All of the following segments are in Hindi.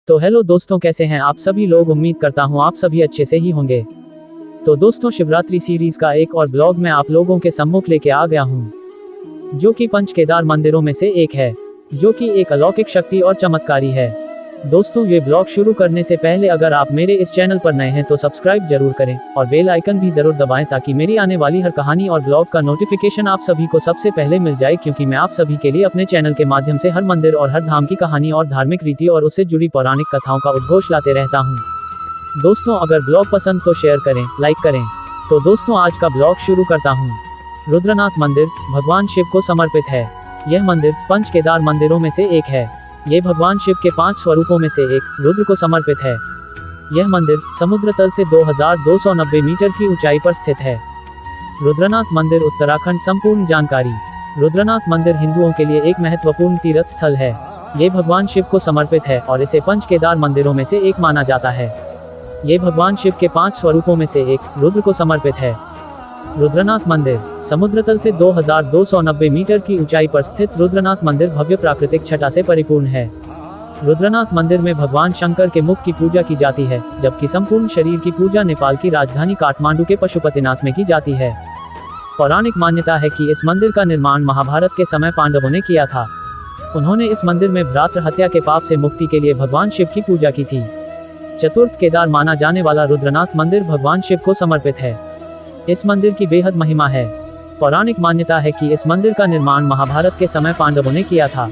तो हेलो दोस्तों, कैसे हैं आप सभी लोग। उम्मीद करता हूं आप सभी अच्छे से ही होंगे। तो दोस्तों, शिवरात्रि सीरीज का एक और ब्लॉग मैं आप लोगों के सम्मुख लेके आ गया हूं, जो कि पंच केदार मंदिरों में से एक है, जो कि एक अलौकिक शक्ति और चमत्कारी है। दोस्तों, ये ब्लॉग शुरू करने से पहले अगर आप मेरे इस चैनल पर नए हैं तो सब्सक्राइब जरूर करें और बेल आइकन भी जरूर दबाएं, ताकि मेरी आने वाली हर कहानी और ब्लॉग का नोटिफिकेशन आप सभी को सबसे पहले मिल जाए, क्योंकि मैं आप सभी के लिए अपने चैनल के माध्यम से हर मंदिर और हर धाम की कहानी और धार्मिक रीति और उससे जुड़ी पौराणिक कथाओं का उद्घोष लाते रहता हूँ। दोस्तों, अगर ब्लॉग पसंद तो शेयर करें, लाइक करें। तो दोस्तों, आज का ब्लॉग शुरू करता हूँ। रुद्रनाथ मंदिर भगवान शिव को समर्पित है। यह मंदिर पंच केदार मंदिरों में से एक है। ये भगवान शिव के 5 स्वरूपों में से एक रुद्र को समर्पित है। यह मंदिर समुद्र तल से 2290 मीटर की ऊंचाई पर स्थित है। रुद्रनाथ मंदिर उत्तराखंड। संपूर्ण जानकारी। रुद्रनाथ मंदिर हिंदुओं के लिए एक महत्वपूर्ण तीर्थ स्थल है। ये भगवान शिव को समर्पित है और इसे पंच केदार मंदिरों में से एक माना जाता है। ये भगवान शिव के 5 स्वरूपों में से एक रुद्र को समर्पित है। रुद्रनाथ मंदिर समुद्र तल से 2290 मीटर की ऊंचाई पर स्थित रुद्रनाथ मंदिर भव्य प्राकृतिक छटा से परिपूर्ण है। रुद्रनाथ मंदिर में भगवान शंकर के मुख की पूजा की जाती है, जबकि संपूर्ण शरीर की पूजा नेपाल की राजधानी काठमांडू के पशुपतिनाथ में की जाती है। पौराणिक मान्यता है कि इस मंदिर का निर्माण महाभारत के समय पांडवों ने किया था। उन्होंने इस मंदिर में भ्रातृ हत्या के पाप से मुक्ति के लिए भगवान शिव की पूजा की थी। चतुर्थ केदार माना जाने वाला रुद्रनाथ मंदिर भगवान शिव को समर्पित है। इस मंदिर की बेहद महिमा है। पौराणिक मान्यता है कि इस मंदिर का निर्माण महाभारत के समय पांडवों ने किया था।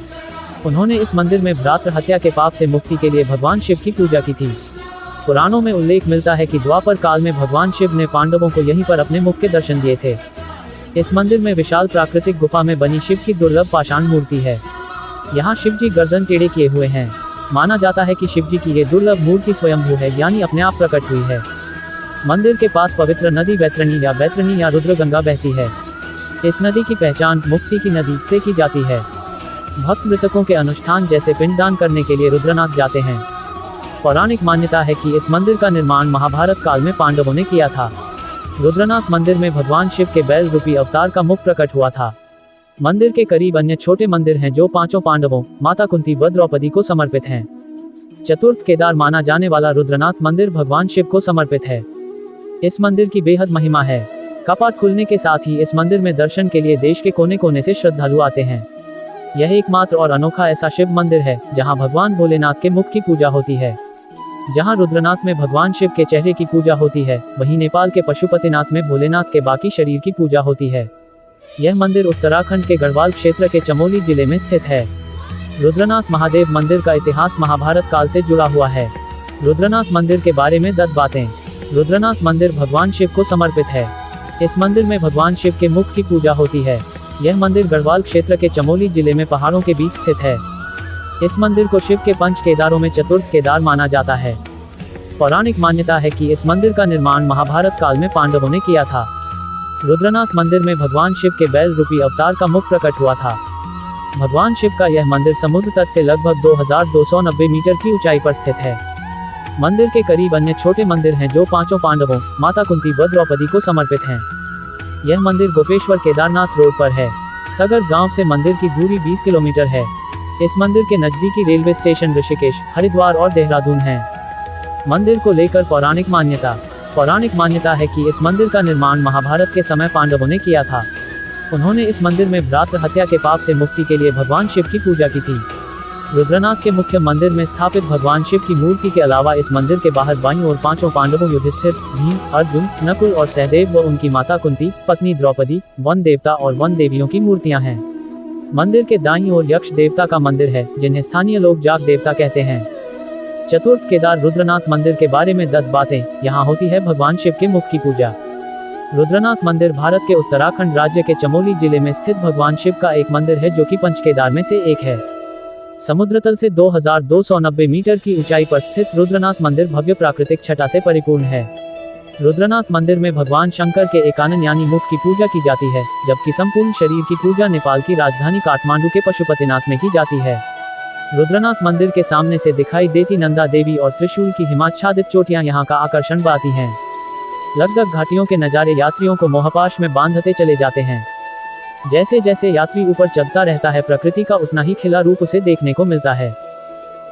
उन्होंने इस मंदिर में भ्रातृ हत्या के पाप से मुक्ति के लिए भगवान शिव की पूजा की थी। पुराणों में उल्लेख मिलता है कि द्वापर काल में भगवान शिव ने पांडवों को यहीं पर अपने मुख के दर्शन दिए थे। इस मंदिर में विशाल प्राकृतिक गुफा में बनी शिव की दुर्लभ पाषाण मूर्ति है। यहाँ शिव जी गर्दन टेढ़े किए हुए हैं। माना जाता है कि शिव जी की ये दुर्लभ मूर्ति स्वयंभू है, यानी अपने आप प्रकट हुई है। मंदिर के पास पवित्र नदी बैतरणी या रुद्रगंगा बहती है। इस नदी की पहचान मुक्ति की नदी से की जाती है। भक्त मृतकों के अनुष्ठान जैसे पिंडदान करने के लिए रुद्रनाथ जाते हैं। पौराणिक मान्यता है कि इस मंदिर का निर्माण महाभारत काल में पांडवों ने किया था। रुद्रनाथ मंदिर में भगवान शिव के बैल रूपी अवतार का मुख प्रकट हुआ था। मंदिर के करीब अन्य छोटे मंदिर हैं जो 5 पांडवों, माता कुंती व द्रौपदी को समर्पित हैं। चतुर्थ केदार माना जाने वाला रुद्रनाथ मंदिर भगवान शिव को समर्पित है। इस मंदिर की बेहद महिमा है। कपाट खुलने के साथ ही इस मंदिर में दर्शन के लिए देश के कोने कोने से श्रद्धालु आते हैं। यह एकमात्र और अनोखा ऐसा शिव मंदिर है जहां भगवान भोलेनाथ के मुख की पूजा होती है। जहां रुद्रनाथ में भगवान शिव के चेहरे की पूजा होती है, वहीं नेपाल के पशुपतिनाथ में भोलेनाथ के बाकी शरीर की पूजा होती है। यह मंदिर उत्तराखंड के गढ़वाल क्षेत्र के चमोली जिले में स्थित है। रुद्रनाथ महादेव मंदिर का इतिहास महाभारत काल से जुड़ा हुआ है। रुद्रनाथ मंदिर के बारे में 10 बातें। रुद्रनाथ मंदिर भगवान शिव को समर्पित है। इस मंदिर में भगवान शिव के मुख की पूजा होती है। यह मंदिर गढ़वाल क्षेत्र के चमोली जिले में पहाड़ों के बीच स्थित है। इस मंदिर को शिव के 5 केदारों में चतुर्थ केदार माना जाता है। पौराणिक मान्यता है कि इस मंदिर का निर्माण महाभारत काल में पांडवों ने किया था। रुद्रनाथ मंदिर में भगवान शिव के बैल रूपी अवतार का मुख प्रकट हुआ था। भगवान शिव का यह मंदिर समुद्र तट से लगभग 2290 मीटर की ऊंचाई पर स्थित है। मंदिर के करीब अन्य छोटे मंदिर हैं जो 5 पांडवों, माता कुंती व द्रौपदी को समर्पित हैं। यह मंदिर गोपेश्वर केदारनाथ रोड पर है। सगर गांव से मंदिर की दूरी 20 किलोमीटर है। इस मंदिर के नजदीकी रेलवे स्टेशन ऋषिकेश, हरिद्वार और देहरादून हैं। मंदिर को लेकर पौराणिक मान्यता है कि इस मंदिर का निर्माण महाभारत के समय पांडवों ने किया था। उन्होंने इस मंदिर में भ्रातृ हत्या के पाप से मुक्ति के लिए भगवान शिव की पूजा की थी। रुद्रनाथ के मुख्य मंदिर में स्थापित भगवान शिव की मूर्ति के अलावा इस मंदिर के बाहर बाईं ओर 5 पांडवों युधिष्ठिर, भीम, अर्जुन, नकुल और सहदेव व उनकी माता कुंती, पत्नी द्रौपदी, वन देवता और वन देवियों की मूर्तियां हैं। मंदिर के दाईं ओर यक्ष देवता का मंदिर है, जिन्हें स्थानीय लोग जाग देवता कहते हैं। चतुर्थ केदार रुद्रनाथ मंदिर के बारे में 10 बातें। यहाँ होती है भगवान शिव के मुख की पूजा। रुद्रनाथ मंदिर भारत के उत्तराखंड राज्य के चमोली जिले में स्थित भगवान शिव का एक मंदिर है, जो कि पंच केदार में से एक है। समुद्र तल से 2290 मीटर की ऊंचाई पर स्थित रुद्रनाथ मंदिर भव्य प्राकृतिक छटा से परिपूर्ण है। रुद्रनाथ मंदिर में भगवान शंकर के एकानन यानी मुख की पूजा की जाती है, जबकि संपूर्ण शरीर की पूजा नेपाल की राजधानी काठमांडू के पशुपतिनाथ में की जाती है। रुद्रनाथ मंदिर के सामने से दिखाई देती नंदा देवी और त्रिशूल की हिमाच्छादित चोटियां यहाँ का आकर्षण बढ़ाती हैं। लगभग घाटियों के नज़ारे यात्रियों को मोहपाश में बांधते चले जाते हैं। जैसे जैसे यात्री ऊपर चढ़ता रहता है, प्रकृति का उतना ही खिला रूप उसे देखने को मिलता है।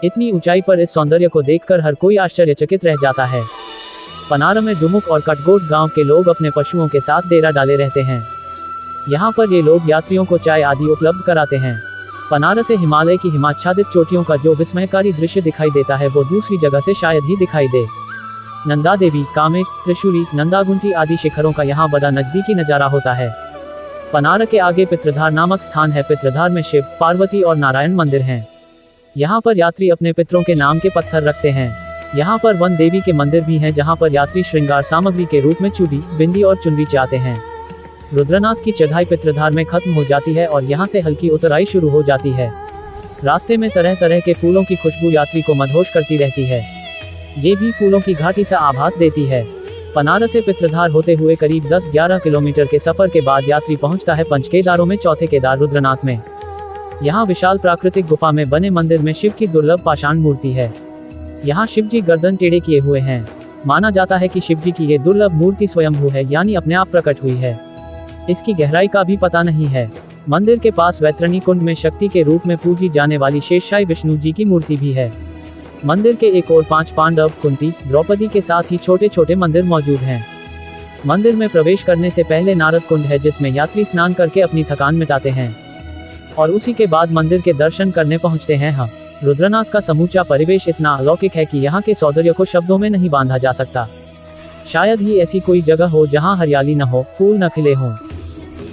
इतनी ऊंचाई पर इस सौंदर्य को देखकर हर कोई आश्चर्यचकित रह जाता है। पनार में डुमुक और कटगोट गांव के लोग अपने पशुओं के साथ डेरा डाले रहते हैं। यहाँ पर ये लोग यात्रियों को चाय आदि उपलब्ध कराते हैं। पनार से हिमालय की हिमाच्छादित चोटियों का जो विस्मयकारी दृश्य दिखाई देता है वो दूसरी जगह से शायद ही दिखाई दे। नंदा देवी, कामेट, त्रिशूली, नंदागुंटी आदि शिखरों का यहाँ बड़ा नजदीकी नजारा होता है। पनार के आगे पितृधार नामक स्थान है। पितृधार में शिव, पार्वती और नारायण मंदिर हैं। यहाँ पर यात्री अपने पितरों के नाम के पत्थर रखते हैं। यहाँ पर वन देवी के मंदिर भी हैं जहाँ पर यात्री श्रृंगार सामग्री के रूप में चूड़ी, बिंदी और चुनरी चाहते हैं। रुद्रनाथ की चढ़ाई पितृधार में खत्म हो जाती है और यहाँ से हल्की उतराई शुरू हो जाती है। रास्ते में तरह तरह के फूलों की खुशबू यात्री को मदहोश करती रहती है। ये भी फूलों की घाटी सा आभास देती है। पनार से पितृधार होते हुए करीब 10-11 किलोमीटर के सफर के बाद यात्री पहुंचता है पंच केदारों में चौथे केदार रुद्रनाथ में। यहाँ विशाल प्राकृतिक गुफा में बने मंदिर में शिव की दुर्लभ पाषाण मूर्ति है। यहाँ शिवजी गर्दन टेढ़े किए हुए हैं। माना जाता है कि शिवजी की ये दुर्लभ मूर्ति स्वयंभू है, यानी अपने आप प्रकट हुई है। इसकी गहराई का भी पता नहीं है। मंदिर के पास वैतरणी कुंड में शक्ति के रूप में पूजी जाने वाली शेषशायी विष्णु जी की मूर्ति भी है। मंदिर के एक और 5 पांडव, कुंती, द्रौपदी के साथ ही छोटे छोटे मंदिर मौजूद हैं। मंदिर में प्रवेश करने से पहले नारद कुंड है जिसमें यात्री स्नान करके अपनी थकान मिटाते हैं और उसी के बाद मंदिर के दर्शन करने पहुंचते हैं। हाँ, रुद्रनाथ का समूचा परिवेश इतना अलौकिक है कि यहाँ के सौंदर्य को शब्दों में नहीं बांधा जा सकता। शायद ही ऐसी कोई जगह हो जहाँ हरियाली न हो, फूल न खिले हों।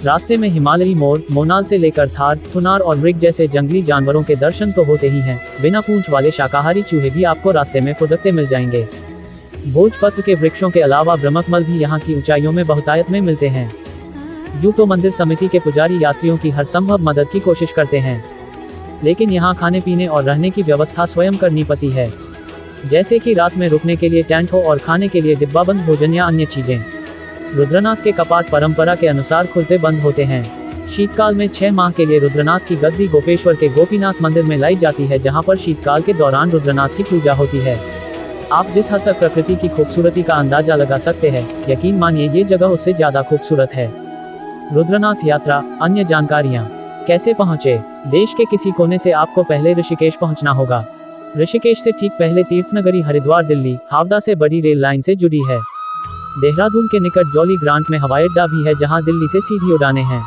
रास्ते में हिमालयी मोर, मोनाल से लेकर थार, थुनार और मृग जैसे जंगली जानवरों के दर्शन तो होते ही हैं। बिना पूंछ वाले शाकाहारी चूहे भी आपको रास्ते में फुदकते मिल जाएंगे। भोजपत्र के वृक्षों के अलावा ब्रह्मकमल भी यहाँ की ऊंचाइयों में बहुतायत में मिलते हैं। यूं तो मंदिर समिति के पुजारी यात्रियों की हर संभव मदद की कोशिश करते हैं, लेकिन यहाँ खाने पीने और रहने की व्यवस्था स्वयं करनी पड़ती है, जैसे कि रात में रुकने के लिए टेंट हो और खाने के लिए डिब्बाबंद भोजन या अन्य चीजें। रुद्रनाथ के कपाट परंपरा के अनुसार खुलते बंद होते हैं। शीतकाल में 6 माह के लिए रुद्रनाथ की गद्दी गोपेश्वर के गोपीनाथ मंदिर में लाई जाती है, जहाँ पर शीतकाल के दौरान रुद्रनाथ की पूजा होती है। आप जिस हद तक प्रकृति की खूबसूरती का अंदाजा लगा सकते हैं, यकीन मानिए ये जगह उससे ज्यादा खूबसूरत है। रुद्रनाथ यात्रा, अन्य जानकारियाँ। कैसे पहुँचे? देश के किसी कोने से आपको पहले ऋषिकेश पहुँचना होगा। ऋषिकेश से ठीक पहले तीर्थनगरी हरिद्वार दिल्ली, हावड़ा से बड़ी रेल लाइन से जुड़ी है। देहरादून के निकट जॉली ग्रांट में हवाई अड्डा भी है जहां दिल्ली से सीधी उड़ानें हैं।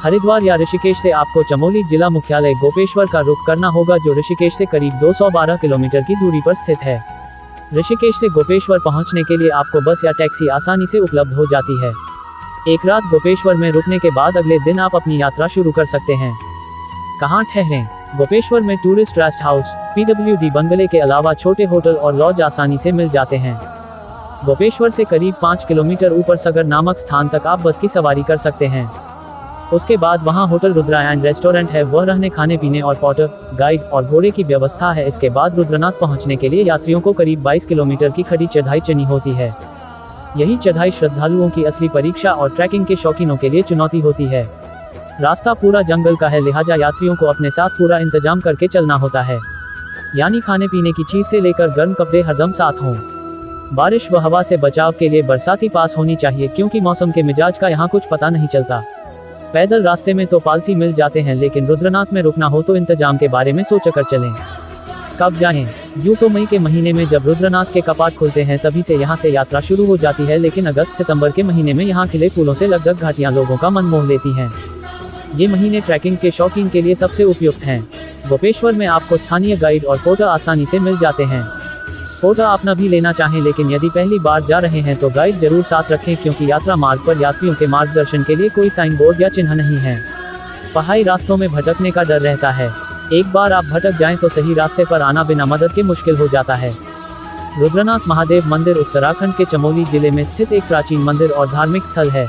हरिद्वार या ऋषिकेश से आपको चमोली जिला मुख्यालय गोपेश्वर का रुख करना होगा, जो ऋषिकेश से करीब 212 किलोमीटर की दूरी पर स्थित है। ऋषिकेश से गोपेश्वर पहुंचने के लिए आपको बस या टैक्सी आसानी से उपलब्ध हो जाती है। एक रात गोपेश्वर में रुकने के बाद अगले दिन आप अपनी यात्रा शुरू कर सकते हैं। कहाँ ठहरें? गोपेश्वर में टूरिस्ट रेस्ट हाउस, PWD बंगले के अलावा छोटे होटल और लॉज आसानी से मिल जाते हैं। गोपेश्वर से करीब 5 किलोमीटर ऊपर सगर नामक स्थान तक आप बस की सवारी कर सकते हैं। उसके बाद वहां होटल रुद्रा एंड रेस्टोरेंट है, वह रहने खाने पीने और पोर्टर, गाइड और घोड़े की व्यवस्था है। इसके बाद रुद्रनाथ पहुंचने के लिए यात्रियों को करीब 22 किलोमीटर की खड़ी चढ़ाई चढ़नी होती है। यही चढ़ाई श्रद्धालुओं की असली परीक्षा और ट्रैकिंग के शौकीनों के लिए चुनौती होती है। रास्ता पूरा जंगल का है, लिहाजा यात्रियों को अपने साथ पूरा इंतजाम करके चलना होता है, यानी खाने पीने की चीज से लेकर गर्म कपड़े हरदम साथ हों। बारिश व हवा से बचाव के लिए बरसाती पास होनी चाहिए, क्योंकि मौसम के मिजाज का यहाँ कुछ पता नहीं चलता। पैदल रास्ते में तो पालसी मिल जाते हैं, लेकिन रुद्रनाथ में रुकना हो तो इंतजाम के बारे में सोचकर चलें। कब जाएं? यूं तो मई के महीने में जब रुद्रनाथ के कपाट खुलते हैं तभी से यहाँ से यात्रा शुरू हो जाती है, लेकिन अगस्त सितंबर के महीने में यहाँ खिले फूलों से लगभग घाटियाँ लोगों का मन मोह लेती हैं। ये महीने ट्रैकिंग के शौकीन के लिए सबसे उपयुक्त हैं। गोपेश्वर में आपको स्थानीय गाइड और पोर्टर आसानी से मिल जाते हैं। पोर्टर अपना भी लेना चाहें, लेकिन यदि पहली बार जा रहे हैं तो गाइड जरूर साथ रखें, क्योंकि यात्रा मार्ग पर यात्रियों के मार्गदर्शन के लिए कोई साइन बोर्ड या चिन्ह नहीं है। पहाड़ी रास्तों में भटकने का डर रहता है। एक बार आप भटक जाएं तो सही रास्ते पर आना बिना मदद के मुश्किल हो जाता है। रुद्रनाथ महादेव मंदिर उत्तराखंड के चमोली जिले में स्थित एक प्राचीन मंदिर और धार्मिक स्थल है।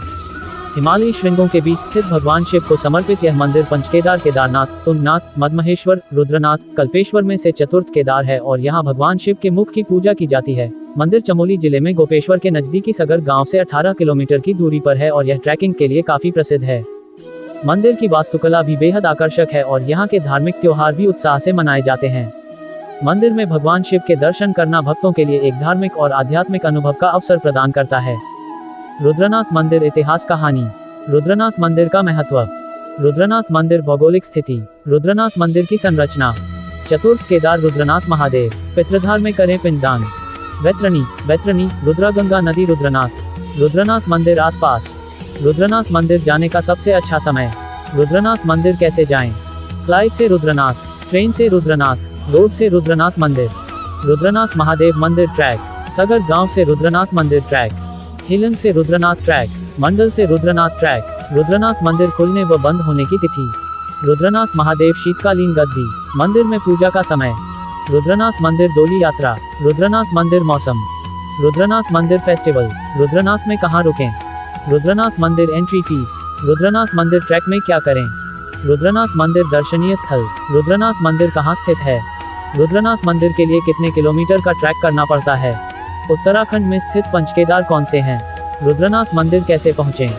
हिमालयी श्रृंगों के बीच स्थित भगवान शिव को समर्पित यह मंदिर पंचकेदार केदारनाथ, तुंगनाथ, मदमहेश्वर, रुद्रनाथ, कल्पेश्वर में से चतुर्थ केदार है और यहाँ भगवान शिव के मुख की पूजा की जाती है। मंदिर चमोली जिले में गोपेश्वर के नजदीकी सगर गांव से 18 किलोमीटर की दूरी पर है और यह ट्रैकिंग के लिए काफी प्रसिद्ध है। मंदिर की वास्तुकला भी बेहद आकर्षक है और यहाँ के धार्मिक त्योहार भी उत्साह से मनाए जाते हैं। मंदिर में भगवान शिव के दर्शन करना भक्तों के लिए एक धार्मिक और आध्यात्मिक अनुभव का अवसर प्रदान करता है। रुद्रनाथ मंदिर इतिहास कहानी। रुद्रनाथ मंदिर का महत्व। रुद्रनाथ मंदिर भौगोलिक स्थिति। रुद्रनाथ मंदिर की संरचना। चतुर्थ केदार रुद्रनाथ महादेव। पितृधार में करें पिंडदान। वैतरणी रुद्रगंगा नदी रुद्रनाथ मंदिर आसपास। रुद्रनाथ मंदिर जाने का सबसे अच्छा समय। रुद्रनाथ मंदिर कैसे जाएं? फ्लाइट से रुद्रनाथ, ट्रेन से रुद्रनाथ, रोड से रुद्रनाथ मंदिर। रुद्रनाथ महादेव मंदिर ट्रैक, सगर गांव से रुद्रनाथ मंदिर ट्रैक, हिलन से रुद्रनाथ ट्रैक, मंडल से रुद्रनाथ ट्रैक। रुद्रनाथ मंदिर खुलने व बंद होने की तिथि। रुद्रनाथ महादेव शीतकालीन गद्दी। मंदिर में पूजा का समय। रुद्रनाथ मंदिर डोली यात्रा। रुद्रनाथ मंदिर मौसम। रुद्रनाथ मंदिर फेस्टिवल। रुद्रनाथ में कहाँ रुकें? रुद्रनाथ मंदिर एंट्री फीस। रुद्रनाथ मंदिर ट्रैक में क्या करें? रुद्रनाथ मंदिर दर्शनीय स्थल। रुद्रनाथ मंदिर कहाँ स्थित है? रुद्रनाथ मंदिर के लिए कितने किलोमीटर का ट्रैक करना पड़ता है? उत्तराखंड में स्थित पंचकेदार कौन से हैं? रुद्रनाथ मंदिर कैसे पहुँचें?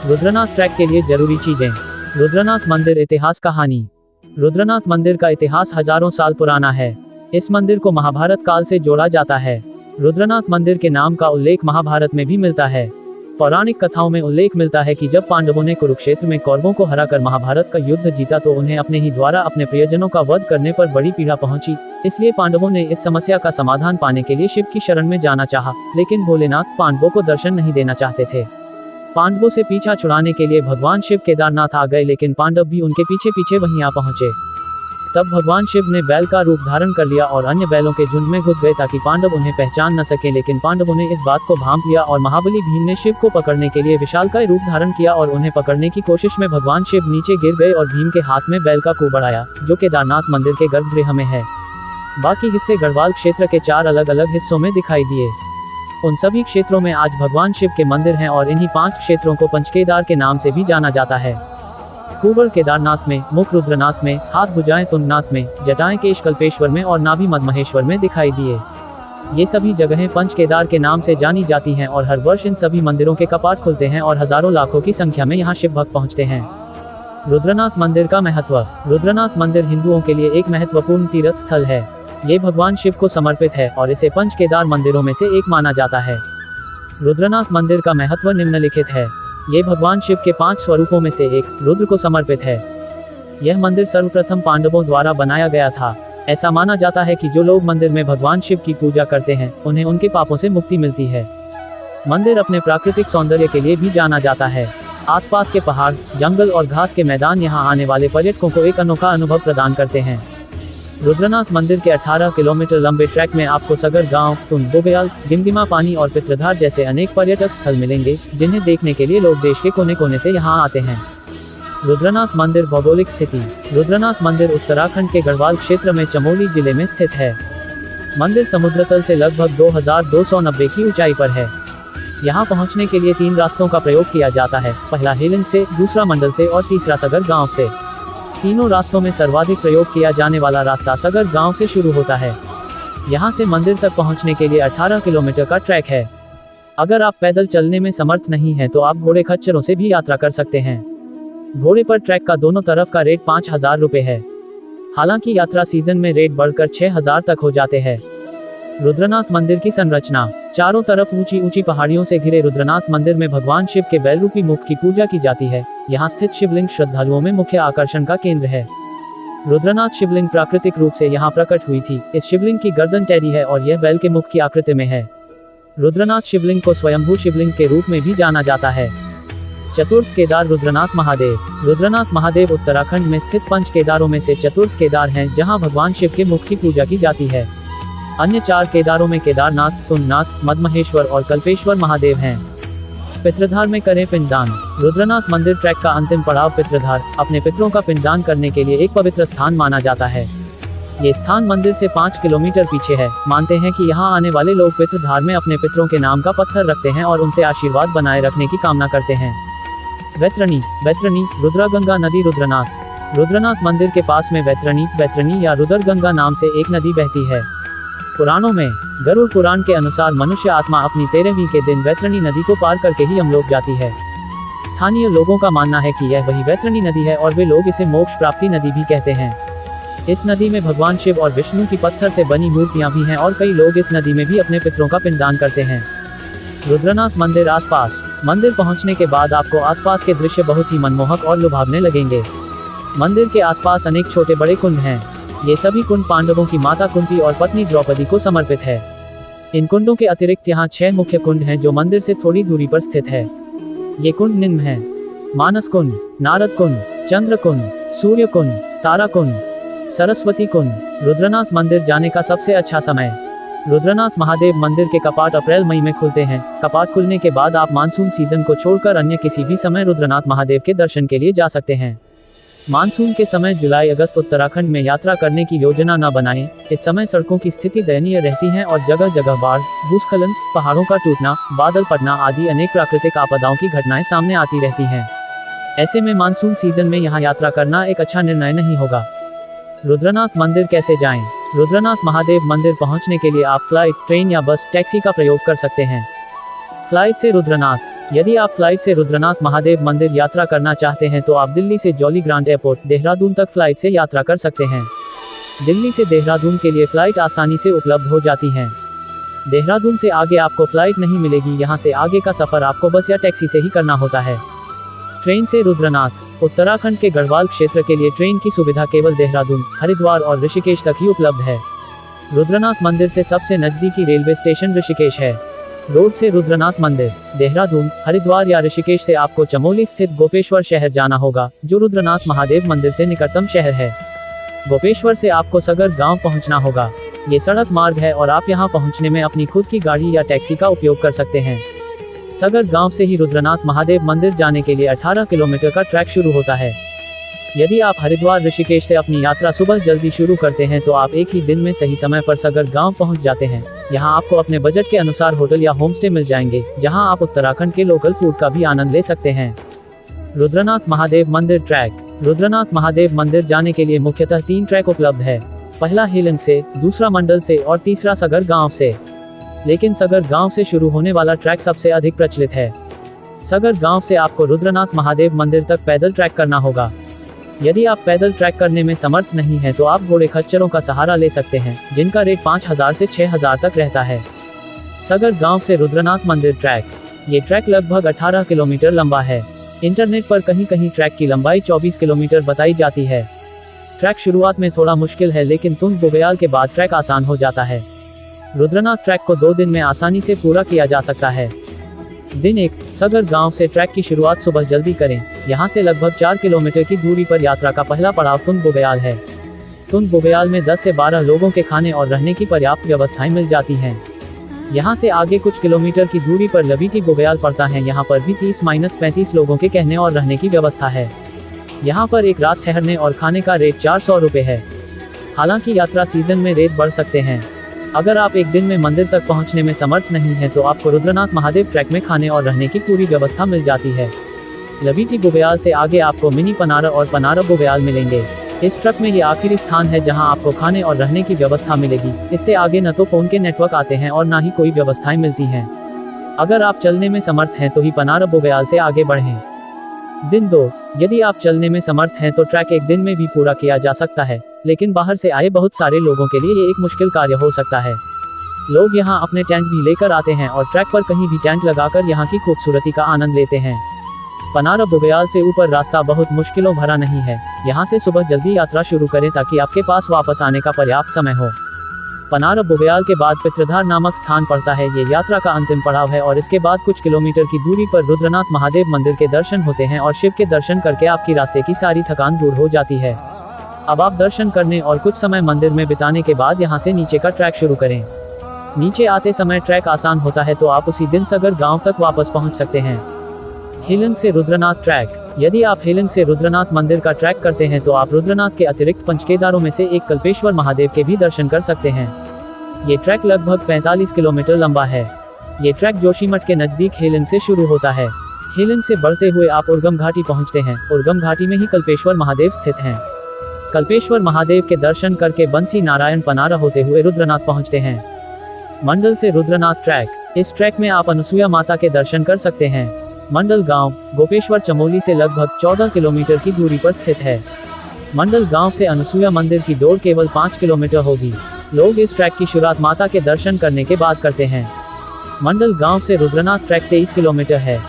रुद्रनाथ ट्रैक के लिए जरूरी चीजें। रुद्रनाथ मंदिर इतिहास कहानी। रुद्रनाथ मंदिर का इतिहास हजारों साल पुराना है। इस मंदिर को महाभारत काल से जोड़ा जाता है। रुद्रनाथ मंदिर के नाम का उल्लेख महाभारत में भी मिलता है। पौराणिक कथाओं में उल्लेख मिलता है कि जब पांडवों ने कुरुक्षेत्र में कौरवों को हराकर महाभारत का युद्ध जीता तो उन्हें अपने ही द्वारा अपने प्रियजनों का वध करने पर बड़ी पीड़ा पहुंची। इसलिए पांडवों ने इस समस्या का समाधान पाने के लिए शिव की शरण में जाना चाहा, लेकिन भोलेनाथ पांडवों को दर्शन नहीं देना चाहते थे। पांडवों से पीछा छुड़ाने के लिए भगवान शिव केदारनाथ आ गए, लेकिन पांडव भी उनके पीछे पीछे वहीं आ पहुंचे। तब भगवान शिव ने बैल का रूप धारण कर लिया और अन्य बैलों के झुंड में घुस गए ताकि पांडव उन्हें पहचान न सके, लेकिन पांडवों ने इस बात को भांप लिया और महाबली भीम ने शिव को पकड़ने के लिए विशालकाय रूप धारण किया और उन्हें पकड़ने की कोशिश में भगवान शिव नीचे गिर गए और भीम के हाथ में बैल का कुबड़ आया, जो केदारनाथ मंदिर के गर्भगृह में है। बाकी हिस्से गढ़वाल क्षेत्र के 4 अलग अलग हिस्सों में दिखाई दिए। उन सभी क्षेत्रों में आज भगवान शिव के मंदिर हैं और इन्हीं 5 क्षेत्रों को पंचकेदार के नाम से भी जाना जाता है। कुबड़ केदारनाथ में, मुख रुद्रनाथ में, हाथ भुजाएं तुंगनाथ में, जटाएं केश कल्पेश्वर में और नाभि मदमहेश्वर में दिखाई दिए। ये सभी जगहें पंचकेदार के नाम से जानी जाती हैं और हर वर्ष इन सभी मंदिरों के कपाट खुलते हैं और हजारों लाखों की संख्या में यहाँ शिव भक्त पहुँचते हैं। रुद्रनाथ मंदिर का महत्व। रुद्रनाथ मंदिर हिंदुओं के लिए एक महत्वपूर्ण तीर्थ स्थल है। ये भगवान शिव को समर्पित है और इसे पंचकेदार मंदिरों में से एक माना जाता है। रुद्रनाथ मंदिर का महत्व निम्नलिखित है। ये भगवान शिव के 5 स्वरूपों में से एक रुद्र को समर्पित है। यह मंदिर सर्वप्रथम पांडवों द्वारा बनाया गया था। ऐसा माना जाता है कि जो लोग मंदिर में भगवान शिव की पूजा करते हैं उन्हें उनके पापों से मुक्ति मिलती है। मंदिर अपने प्राकृतिक सौंदर्य के लिए भी जाना जाता है। आसपास के पहाड़, जंगल और घास के मैदान यहाँ आने वाले पर्यटकों को एक अनोखा अनुभव प्रदान करते हैं। रुद्रनाथ मंदिर के 18 किलोमीटर लंबे ट्रैक में आपको सगर गांव, तुंग, बोगयाल, गिमगिमा पानी और पितृधार जैसे अनेक पर्यटक स्थल मिलेंगे, जिन्हें देखने के लिए लोग देश के कोने कोने से यहां आते हैं। रुद्रनाथ मंदिर भौगोलिक स्थिति। रुद्रनाथ मंदिर उत्तराखंड के गढ़वाल क्षेत्र में चमोली जिले में स्थित है। मंदिर समुद्र तल से लगभग 2290 की ऊंचाई पर है। यहाँ पहुँचने के लिए 3 रास्तों का प्रयोग किया जाता है। पहला हिलन से, दूसरा मंडल से और तीसरा सगर गाँव से। तीनों रास्तों में सर्वाधिक प्रयोग किया जाने वाला रास्ता सगर गांव से शुरू होता है। यहां से मंदिर तक पहुंचने के लिए 18 किलोमीटर का ट्रैक है। अगर आप पैदल चलने में समर्थ नहीं हैं तो आप घोड़े खच्चरों से भी यात्रा कर सकते हैं। घोड़े पर ट्रैक का दोनों तरफ का रेट 5000 रुपये है। हालांकि यात्रा सीजन में रेट बढ़कर 6000 तक हो जाते हैं। रुद्रनाथ मंदिर की संरचना। चारों तरफ ऊंची ऊंची पहाड़ियों से घिरे रुद्रनाथ मंदिर में भगवान शिव के बैल रूपी मुख की पूजा की जाती है। यहाँ स्थित शिवलिंग श्रद्धालुओं में मुख्य आकर्षण का केंद्र है। रुद्रनाथ शिवलिंग प्राकृतिक रूप से यहाँ प्रकट हुई थी। इस शिवलिंग की गर्दन टेढ़ी है और यह बैल के मुख की आकृति में है। रुद्रनाथ शिवलिंग को स्वयंभू शिवलिंग के रूप में भी जाना जाता है। चतुर्थ केदार रुद्रनाथ महादेव। रुद्रनाथ महादेव उत्तराखंड में स्थित 5 केदारों में से चतुर्थ केदार हैं, जहाँ भगवान शिव के मुख की पूजा की जाती है। अन्य 4 केदारों में केदारनाथ, तुंगनाथ, मदमहेश्वर और कल्पेश्वर महादेव हैं। पितृधार में करें पिंडदान। रुद्रनाथ मंदिर ट्रैक का अंतिम पड़ाव पितृधार, अपने पितरों का पिंडदान करने के लिए एक पवित्र स्थान माना जाता है। ये स्थान मंदिर से 5 किलोमीटर पीछे है। मानते हैं कि यहाँ आने वाले लोग पितृधार में अपने पितरों के नाम का पत्थर रखते हैं और उनसे आशीर्वाद बनाए रखने की कामना करते हैं। वैतरणी रुद्रगंगा नदी रुद्रनाथ मंदिर के पास में वैतरणी या रुद्रगंगा नाम से एक नदी बहती है। पुराणों में गरुड़ पुराण के अनुसार मनुष्य आत्मा अपनी 13वीं के दिन वैतरणी नदी को पार करके ही यमलोक जाती है। स्थानीय लोगों का मानना है कि यह वही वैतरणी नदी है और वे लोग इसे मोक्ष प्राप्ति नदी भी कहते हैं। इस नदी में भगवान शिव और विष्णु की पत्थर से बनी मूर्तियां भी हैं और कई लोग इस नदी में भी अपने पितरों का पिंडदान करते हैं। रुद्रनाथ मंदिर आसपास। मंदिर पहुंचने के बाद आपको आसपास के दृश्य बहुत ही मनमोहक और लुभावने लगेंगे। मंदिर के आसपास अनेक छोटे बड़े कुंड हैं। ये सभी कुंड पांडवों की माता कुंती और पत्नी द्रौपदी को समर्पित है। इन कुंडों के अतिरिक्त यहाँ 6 मुख्य कुंड हैं जो मंदिर से थोड़ी दूरी पर स्थित है। ये कुंड निम्न हैं: मानस कुंड, नारद कुंड, चंद्र कुंड, सूर्य कुंड, तारा कुंड, सरस्वती कुंड। रुद्रनाथ मंदिर जाने का सबसे अच्छा समय। रुद्रनाथ महादेव मंदिर के कपाट अप्रैल-मई में खुलते हैं। कपाट खुलने के बाद आप मानसून सीजन को छोड़कर अन्य किसी भी समय रुद्रनाथ महादेव के दर्शन के लिए जा सकते हैं। मानसून के समय जुलाई-अगस्त उत्तराखंड में यात्रा करने की योजना न बनाएं। इस समय सड़कों की स्थिति दयनीय रहती है और जगह जगह बाढ़, भूस्खलन, पहाड़ों का टूटना, बादल फटना आदि अनेक प्राकृतिक आपदाओं की घटनाएं सामने आती रहती हैं। ऐसे में मानसून सीजन में यहाँ यात्रा करना एक अच्छा निर्णय नहीं होगा। रुद्रनाथ मंदिर कैसे जाएं? रुद्रनाथ महादेव मंदिर पहुंचने के लिए आप फ्लाइट, ट्रेन या बस, टैक्सी का प्रयोग कर सकते हैं। फ्लाइट से रुद्रनाथ। यदि आप फ्लाइट से रुद्रनाथ महादेव मंदिर यात्रा करना चाहते हैं तो आप दिल्ली से जॉली ग्रांट एयरपोर्ट, देहरादून तक फ्लाइट से यात्रा कर सकते हैं। दिल्ली से देहरादून के लिए फ्लाइट आसानी से उपलब्ध हो जाती हैं। देहरादून से आगे आपको फ्लाइट नहीं मिलेगी। यहाँ से आगे का सफर आपको बस या टैक्सी से ही करना होता है। ट्रेन से रुद्रनाथ। उत्तराखंड के गढ़वाल क्षेत्र के लिए ट्रेन की सुविधा केवल देहरादून, हरिद्वार और ऋषिकेश तक ही उपलब्ध है। रुद्रनाथ मंदिर से सबसे नजदीकी रेलवे स्टेशन ऋषिकेश है। रोड से रुद्रनाथ मंदिर। देहरादून, हरिद्वार या ऋषिकेश से आपको चमोली स्थित गोपेश्वर शहर जाना होगा, जो रुद्रनाथ महादेव मंदिर से निकटतम शहर है। गोपेश्वर से आपको सगर गांव पहुंचना होगा। ये सड़क मार्ग है और आप यहां पहुंचने में अपनी खुद की गाड़ी या टैक्सी का उपयोग कर सकते हैं। सगर गांव से ही रुद्रनाथ महादेव मंदिर जाने के लिए 18 किलोमीटर का ट्रैक शुरू होता है। यदि आप हरिद्वार ऋषिकेश से अपनी यात्रा सुबह जल्दी शुरू करते हैं तो आप एक ही दिन में सही समय पर सगर गांव पहुंच जाते हैं। यहां आपको अपने बजट के अनुसार होटल या होमस्टे मिल जाएंगे, जहां आप उत्तराखंड के लोकल फूड का भी आनंद ले सकते हैं। रुद्रनाथ महादेव मंदिर ट्रैक। रुद्रनाथ महादेव मंदिर जाने के लिए मुख्यतः 3 ट्रैक उपलब्ध है। पहला हेलंग से, दूसरा मंडल से और तीसरा सगर गांव से। लेकिन सगर गांव से शुरू होने वाला ट्रैक सबसे अधिक प्रचलित है। सगर गांव से आपको रुद्रनाथ महादेव मंदिर तक पैदल ट्रैक करना होगा। यदि आप पैदल ट्रैक करने में समर्थ नहीं हैं तो आप घोड़े खच्चरों का सहारा ले सकते हैं, जिनका रेट 5000 से 6000 तक रहता है। सगर गांव से रुद्रनाथ मंदिर ट्रैक। ये ट्रैक लगभग 18 किलोमीटर लंबा है। इंटरनेट पर कहीं कहीं ट्रैक की लंबाई 24 किलोमीटर बताई जाती है। ट्रैक शुरुआत में थोड़ा मुश्किल है, लेकिन तुंग बुग्याल के बाद ट्रैक आसान हो जाता है। रुद्रनाथ ट्रैक को 2 दिन में आसानी से पूरा किया जा सकता है। दिन 1, सगर गांव से ट्रैक की शुरुआत सुबह जल्दी करें। यहां से लगभग 4 किलोमीटर की दूरी पर यात्रा का पहला पड़ाव तुंग बुग्याल है। तुंग बुग्याल में 10 से 12 लोगों के खाने और रहने की पर्याप्त व्यवस्थाएं मिल जाती हैं। यहां से आगे कुछ किलोमीटर की दूरी पर लबीटी बुग्याल पड़ता है। यहां पर भी 30-35 लोगों के कहने और रहने की व्यवस्था है। यहां पर एक रात ठहरने और खाने का रेट 400 रुपये है। हालांकि यात्रा सीजन में रेट बढ़ सकते हैं। अगर आप एक दिन में मंदिर तक पहुंचने में समर्थ नहीं हैं तो आपको रुद्रनाथ महादेव ट्रैक में खाने और रहने की पूरी व्यवस्था मिल जाती है। लबीटी बुग्याल से आगे आपको मिनी पनारा और पनारा बुग्याल मिलेंगे। इस ट्रक में ये आखिरी स्थान है जहां आपको खाने और रहने की व्यवस्था मिलेगी। इससे आगे न तो फोन के नेटवर्क आते हैं और ना ही कोई व्यवस्थाएं मिलती हैं। अगर आप चलने में समर्थ हैं तो ही पनारा बुग्याल से आगे बढ़ें। दिन 2, यदि आप चलने में समर्थ हैं तो ट्रैक एक दिन में भी पूरा किया जा सकता है, लेकिन बाहर से आए बहुत सारे लोगों के लिए ये एक मुश्किल कार्य हो सकता है। लोग यहाँ अपने टेंट भी लेकर आते हैं और ट्रैक पर कहीं भी टेंट लगाकर यहाँ की खूबसूरती का आनंद लेते हैं। पनारा बुग्याल से ऊपर रास्ता बहुत मुश्किलों भरा नहीं है। यहाँ से सुबह जल्दी यात्रा शुरू करें ताकि आपके पास वापस आने का पर्याप्त समय हो। पनारा बुग्याल के बाद पित्रधार नामक स्थान पड़ता है। ये यात्रा का अंतिम पड़ाव है और इसके बाद कुछ किलोमीटर की दूरी पर रुद्रनाथ महादेव मंदिर के दर्शन होते हैं और शिव के दर्शन करके आपकी रास्ते की सारी थकान दूर हो जाती है। अब आप दर्शन करने और कुछ समय मंदिर में बिताने के बाद यहाँ से नीचे का ट्रैक शुरू करें। नीचे आते समय ट्रैक आसान होता है तो आप उसी दिन सगर गांव तक वापस पहुँच सकते हैं। हेलंग से रुद्रनाथ ट्रैक। यदि आप हेलंग से रुद्रनाथ मंदिर का ट्रैक करते हैं तो आप रुद्रनाथ के अतिरिक्त पंचकेदारों में से एक कल्पेश्वर महादेव के भी दर्शन कर सकते हैं। ये ट्रैक लगभग 45 किलोमीटर लंबा है। ये ट्रैक जोशीमठ के नजदीक हेलंग से शुरू होता है। हेलंग से बढ़ते हुए आप उर्गम घाटी पहुंचते हैं। उर्गम घाटी में ही कल्पेश्वर महादेव स्थित हैं। कल्पेश्वर महादेव के दर्शन करके बंसी नारायण पनारा होते हुए रुद्रनाथ पहुंचते हैं। मंडल से रुद्रनाथ ट्रैक। इस ट्रैक में आप अनुसुया माता के दर्शन कर सकते हैं। मंडल गांव गोपेश्वर चमोली से लगभग 14 किलोमीटर की दूरी पर स्थित है। मंडल गांव से अनुसुया मंदिर की दौड़ केवल 5 किलोमीटर होगी। लोग इस ट्रैक की शुरुआत माता के दर्शन करने के बाद करते हैं। मंडल गांव से रुद्रनाथ ट्रैक 23 किलोमीटर है।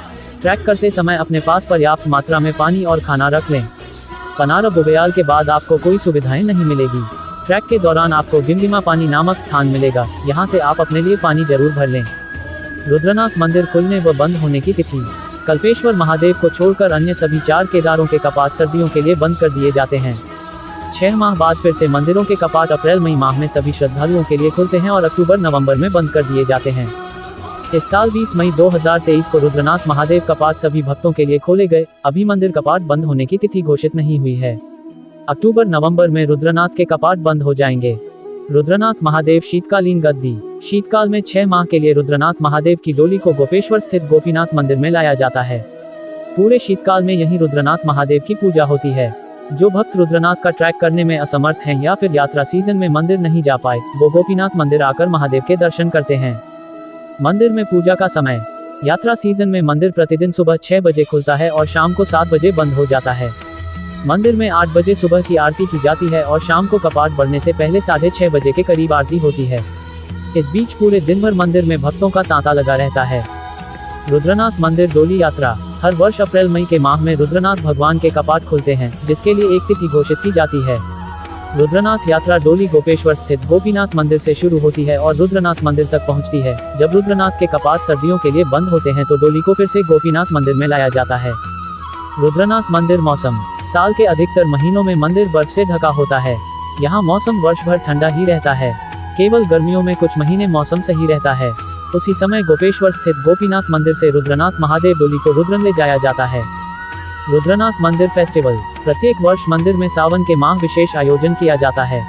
ट्रैक करते समय अपने पास पर्याप्त मात्रा में पानी और खाना रख लें। पनारा बुग्याल के बाद आपको कोई सुविधाएं नहीं मिलेगी। ट्रैक के दौरान आपको गिमगिमा पानी नामक स्थान मिलेगा, यहाँ से आप अपने लिए पानी जरूर भर लें। रुद्रनाथ मंदिर खुलने व बंद होने की तिथि। कल्पेश्वर महादेव को छोड़कर अन्य सभी 4 केदारों के कपाट सर्दियों के लिए बंद कर दिए जाते हैं। 6 माह बाद फिर से मंदिरों के कपाट अप्रैल मई माह में सभी श्रद्धालुओं के लिए खुलते हैं और अक्टूबर नवंबर में बंद कर दिए जाते हैं। इस साल 20 मई 2023 को रुद्रनाथ महादेव कपाट सभी भक्तों के लिए खोले गए। अभी मंदिर कपाट बंद होने की तिथि घोषित नहीं हुई है। अक्टूबर नवंबर में रुद्रनाथ के कपाट बंद हो जाएंगे। रुद्रनाथ महादेव शीतकालीन गद्दी। शीतकाल में 6 माह के लिए रुद्रनाथ महादेव की डोली को गोपेश्वर स्थित गोपीनाथ मंदिर में लाया जाता है। पूरे शीतकाल में यहीं रुद्रनाथ महादेव की पूजा होती है। जो भक्त रुद्रनाथ का ट्रैक करने में असमर्थ हैं या फिर यात्रा सीजन में मंदिर नहीं जा पाए, वो गोपीनाथ मंदिर आकर महादेव के दर्शन करते हैं। मंदिर में पूजा का समय। यात्रा सीजन में मंदिर प्रतिदिन सुबह 6 बजे खुलता है और शाम को 7 बजे बंद हो जाता है। मंदिर में 8 बजे सुबह की आरती की जाती है और शाम को कपाट बढ़ने से पहले 6:30 बजे के करीब आरती होती है। इस बीच पूरे दिन भर मंदिर में भक्तों का तांता लगा रहता है। रुद्रनाथ मंदिर डोली यात्रा। हर वर्ष अप्रैल मई के माह में रुद्रनाथ भगवान के कपाट खुलते हैं, जिसके लिए एक तिथि घोषित की जाती है। रुद्रनाथ यात्रा डोली गोपेश्वर स्थित गोपीनाथ मंदिर से शुरू होती है और रुद्रनाथ मंदिर तक पहुंचती है। जब रुद्रनाथ के कपाट सर्दियों के लिए बंद होते हैं तो डोली को फिर से गोपीनाथ मंदिर में लाया जाता है। रुद्रनाथ मंदिर मौसम। साल के अधिकतर महीनों में मंदिर बर्फ से ढका होता है। यहाँ मौसम वर्ष भर ठंडा ही रहता है। केवल गर्मियों में कुछ महीने मौसम सही रहता है। उसी समय गोपेश्वर स्थित गोपीनाथ मंदिर से रुद्रनाथ महादेव डोली को रुद्रन ले जाया जाता है। रुद्रनाथ मंदिर फेस्टिवल। प्रत्येक वर्ष मंदिर में सावन के माह विशेष आयोजन किया जाता है।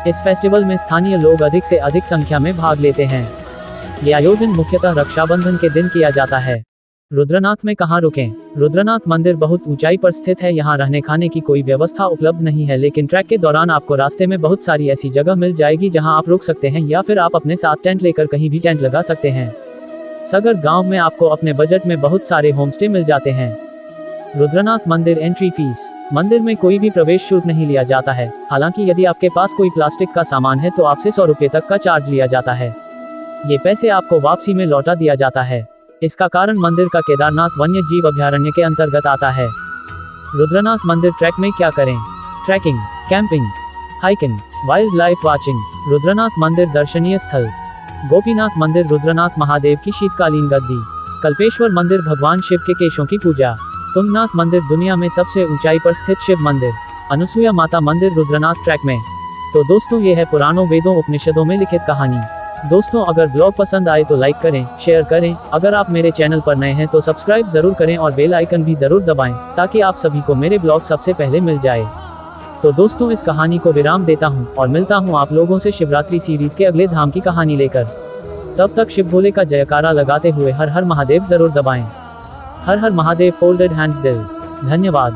इस फेस्टिवल में स्थानीय लोग अधिक से अधिक संख्या में भाग लेते हैं। ये आयोजन मुख्यतः रक्षाबंधन के दिन किया जाता है। रुद्रनाथ में कहाँ रुकें? रुद्रनाथ मंदिर बहुत ऊंचाई पर स्थित है। यहाँ रहने खाने की कोई व्यवस्था उपलब्ध नहीं है, लेकिन ट्रैक के दौरान आपको रास्ते में बहुत सारी ऐसी जगह मिल जाएगी जहाँ आप रुक सकते हैं या फिर आप अपने साथ टेंट लेकर कहीं भी टेंट लगा सकते हैं। सगर गांव में आपको अपने बजट में बहुत सारे होमस्टे मिल जाते हैं। रुद्रनाथ मंदिर एंट्री फीस। मंदिर में कोई भी प्रवेश शुल्क नहीं लिया जाता है। हालांकि यदि आपके पास कोई प्लास्टिक का सामान है तो आपसे 100 रुपये तक का चार्ज लिया जाता है। ये पैसे आपको वापसी में लौटा दिया जाता है। इसका कारण मंदिर का केदारनाथ वन्य जीव अभयारण्य के अंतर्गत आता है। रुद्रनाथ मंदिर ट्रैक में क्या करें? Trekking, camping, hiking, wild life watching. Rudranath मंदिर दर्शनीय स्थल। गोपीनाथ मंदिर रुद्रनाथ महादेव की शीतकालीन गद्दी। कल्पेश्वर मंदिर भगवान शिव के केशों की पूजा। तुंगनाथ मंदिर दुनिया में सबसे ऊंचाई पर स्थित शिव मंदिर। अनुसुया माता मंदिर रुद्रनाथ ट्रैक में। तो दोस्तों, ये है पुराणों वेदों उपनिषदों में लिखित कहानी। दोस्तों, अगर ब्लॉग पसंद आए तो लाइक करें, शेयर करें। अगर आप मेरे चैनल पर नए हैं तो सब्सक्राइब जरूर करें और बेल आइकन भी जरूर दबाएं, ताकि आप सभी को मेरे ब्लॉग सबसे पहले मिल जाए। तो दोस्तों, इस कहानी को विराम देता हूं और मिलता हूं आप लोगों से शिवरात्रि सीरीज के अगले धाम की कहानी लेकर। तब तक शिव भोले का जयकारा लगाते हुए हर हर महादेव जरूर दबाएं। हर हर महादेव। फोल्डेड हैंड्स दिल। धन्यवाद।